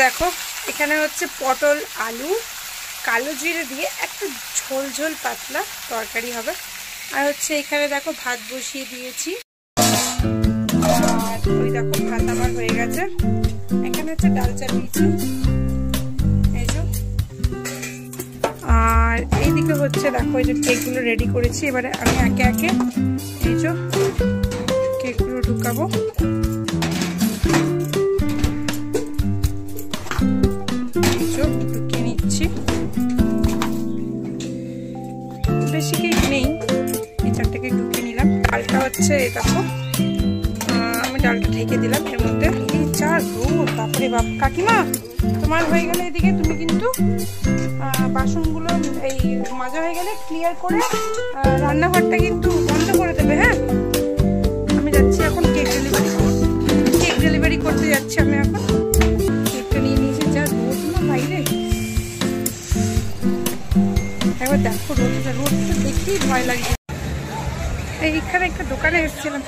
দেখো এখানে হচ্ছে পটল আলু কালো জিরে দিয়ে একটা ঝোল ঝোল পাতলা তরকারি হবে। আর হচ্ছে এখানে দেখো ভাত বসিয়ে দিয়েছি, আর ওই দেখো ভাত আমার হয়ে গেছে। এখানে হচ্ছে ডাল চাপিয়েছি এই যে, আর এইদিকে হচ্ছে দেখো এই যে কেকগুলো রেডি করেছি। এবারে আমি একে একে এই যে কেকগুলো ঢুকাবো। ঢুকিয়ে নিচ্ছি, বেশি কেক নেই, এই চারটে কেক ঢুকিয়ে নিলাম। ডালটা হচ্ছে এই দেখো আমি ডালটা ঢেকে দিলাম এর মধ্যে। এই যা রোদ, বাপরে বাপ। কাকিমা তোমার হয়ে গেলে এদিকে তুমি কিন্তু বাসনগুলো এই মাজা হয়ে গেলে ক্লিয়ার করে রান্নাঘরটা কিন্তু বন্ধ করে দেবে। হ্যাঁ, আমি যাচ্ছি এখন কেক ডেলিভারি করতে যাচ্ছি। আমি এখন কেকটা নিয়ে নিয়েছি। যা রোদ না বাইরে, একবার দেখো রোদটা দেখতেই ভয় লাগছে। এইখানে একটা দোকানে এসেছিলাম,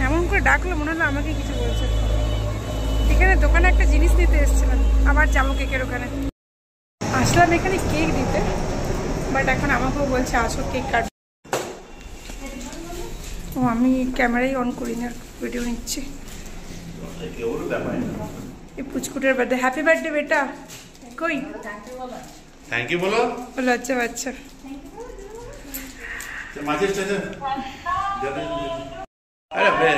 এমন করে ডাকলো মনে হলো আমাকে কিছু বলছে। এখানে দোকানে একটা জিনিস নিতে এসেছিলাম, আবার যাবো কেকের ওখানে। আসলাম এখানে কেক দিতে, বাট এখন আমাকেও বলছে আসো কেক কাট। ও আমি ক্যামেরাই অন করি না, ভিডিও নিচ্ছি। এই পুচকুটের বার্থডে, হ্যাপি বার্থডে বেটা। কই থ্যাংক ইউ বলো বলো। আচ্ছা বাচ্চা अरे बे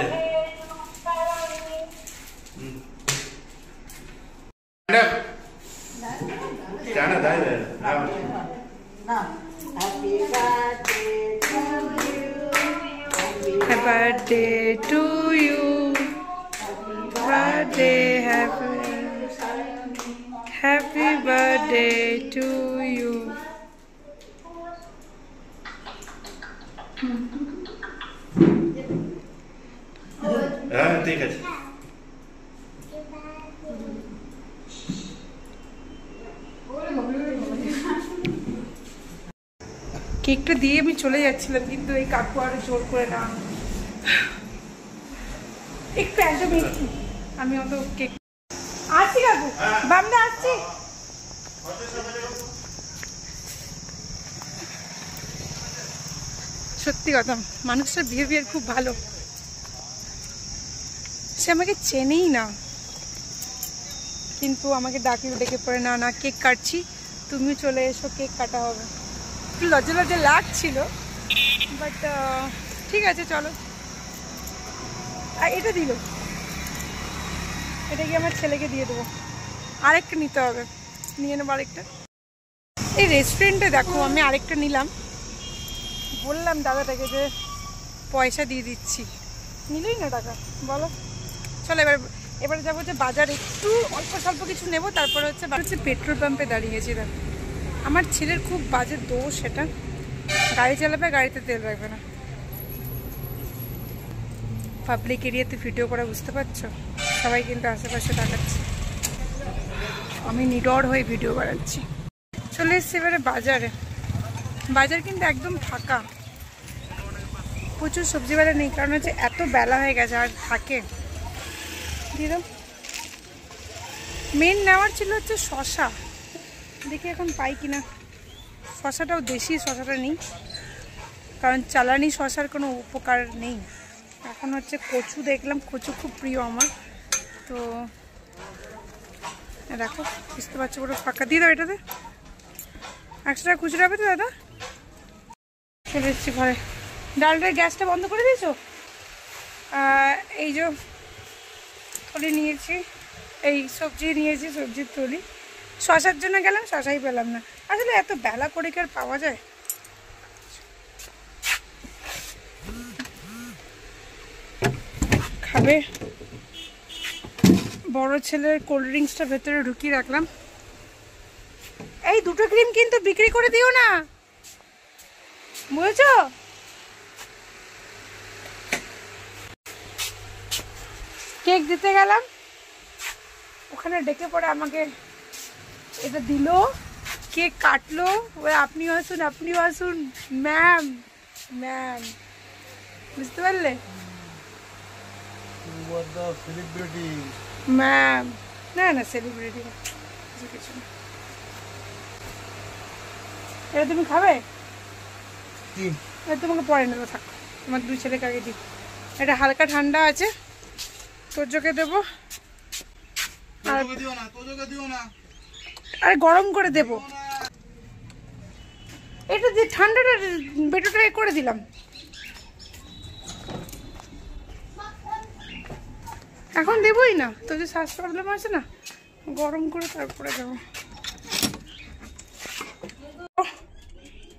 क्या ना दाई है ना। Happy birthday to you, birthday happy birthday to you. ঠিক আছে। কেকটা দিয়ে আমি চলে যাচ্ছিলাম, কিন্তু এই কাকু আরো জোর করে না, একটু একদম একটু। আমি অত কেক আসছি কাকু, বামদা আসছি। সত্যি কথা, মানুষটার বিহেভিয়ার খুব ভালো। সে আমাকে চেনেই না, কিন্তু আমাকে ডেকে পড়ে, না না কেক কাটছি, তুমি চলে এসো, কেক কাটা হবে। একটু লজ্জা লজ্জা লাগছিল, বাট ঠিক আছে চলো। এটা দিল, এটা কি আমার ছেলেকে দিয়ে দেবো। আরেকটা নিতে হবে, নিয়ে নেবো আরেকটা। এই রেস্টুরেন্টে দেখো আমি আরেকটা নিলাম, বললাম দাদাটাকে যে পয়সা দিয়ে দিচ্ছি, নিলই না টাকা। বলো চলো এবারে যাবো যে বাজার, একটু অল্প স্বল্প কিছু নেবো। তারপরে হচ্ছে পেট্রোল পাম্পে দাঁড়িয়েছি। দেখো আমার ছেলের খুব বাজে দোষ এটা, গাড়ি চালাবে গাড়িতে তেল রাখবে না। পাবলিক এরিয়াতে ভিডিও করা, বুঝতে পারছো, সবাই কিন্তু আশেপাশে তাকাচ্ছে, আমি নিডর হয়ে ভিডিও বানাচ্ছি। চলে এসছি এবারে বাজারে। বাজার কিন্তু একদম ফাঁকা, প্রচুর সবজিওয়ালা নেই, কারণ হচ্ছে এত বেলা হয়ে গেছে। আর থাকে দিদি মেন নেওয়ার ছিল হচ্ছে শশা, দেখি এখন পাই কিনা। শশাটাও দেশি শশাটা নেই, কারণ চালানি শশার কোনো উপকার নেই। এখন হচ্ছে কচু দেখলাম, কচু খুব প্রিয় আমার, তো দেখো বুঝতে পারছো পুরো ফাঁকা। দিয়ে দাও এটাতে 100 টাকা খুচরো হবে তো দাদা। চলে এসেছি ঘরে। ডালটার গ্যাসটা বন্ধ করে দিয়েছো? এই যে থলি নিয়েছি, এই সবজি নিয়েছি, সবজির থলি। শশার জন্য গেলাম, শশাই পেলাম না। আসলে এত বেলা করে কি আর পাওয়া যায়? খাবে বড় ছেলের কোল্ড ড্রিঙ্কসটা ভেতরে ঢুকিয়ে রাখলাম। এই দুটো ক্রিম কিন্তু বিক্রি করে দিও না, বুঝেছো? কেক দিতে গেলাম, ওখানে ডেকে পড়ে আমাকে এটা দিল, কেক কাটলো, ওই আপনিও আসুন আপনিও আসুন, ম্যাম ম্যাম, বুঝতে পারলে? ম্যাম না না সেলিব্রিটি না, কিছু না। এটা তুমি খাবে? এটা তোমাকে পরে নেবো, থাক আমার দুই ছেলেকে আগে দিই। এটা হালকা ঠান্ডা আছে, তোর চোখে দেবো আর গরম করে দেবো। এটা যে ঠান্ডাটা বেটোটা করে দিলাম। এখন দেবই না, তোর যে শ্বাস প্রবলেম আছে না, গরম করে তারপরে দেবো।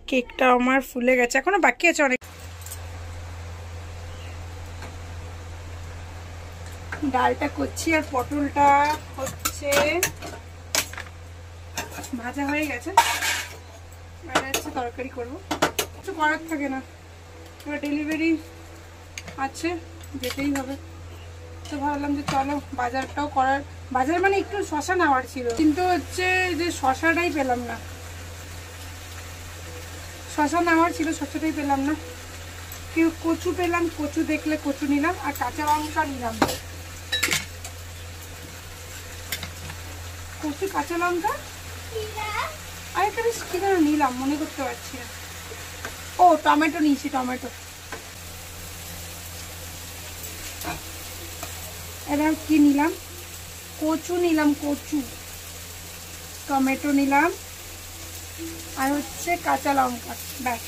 কেকটা আমার ফুলে গেছে, এখনো বাকি আছে অনেক। ডালটা করছি আর পটলটা হচ্ছে ভাজা হয়ে গেছে, আর হচ্ছে তরকারি করবো। কিছু করার থাকে না, এবার ডেলিভারি আছে, যেতেই হবে। তো ভাবলাম যে চলো বাজারটাও করার, বাজার মানে একটু শশা নেওয়ার ছিল, কিন্তু হচ্ছে যে শশাটাই পেলাম না। শশা নেওয়ার ছিল, শশাটাই পেলাম না। কেউ কচু পেলাম, কচু দেখলে কচু নিলাম, আর কাঁচা লঙ্কা নিলাম। কচু কাঁচা লঙ্কা আর একটা বেশ কি যেন নিলাম, মনে করতে পারছি না। ও টমেটো নিয়েছি, টমেটো। এবার কি নিলাম, কচু নিলাম, কচু, টমেটো নিলাম, আর হচ্ছে কাঁচা লঙ্কা, ব্যাস।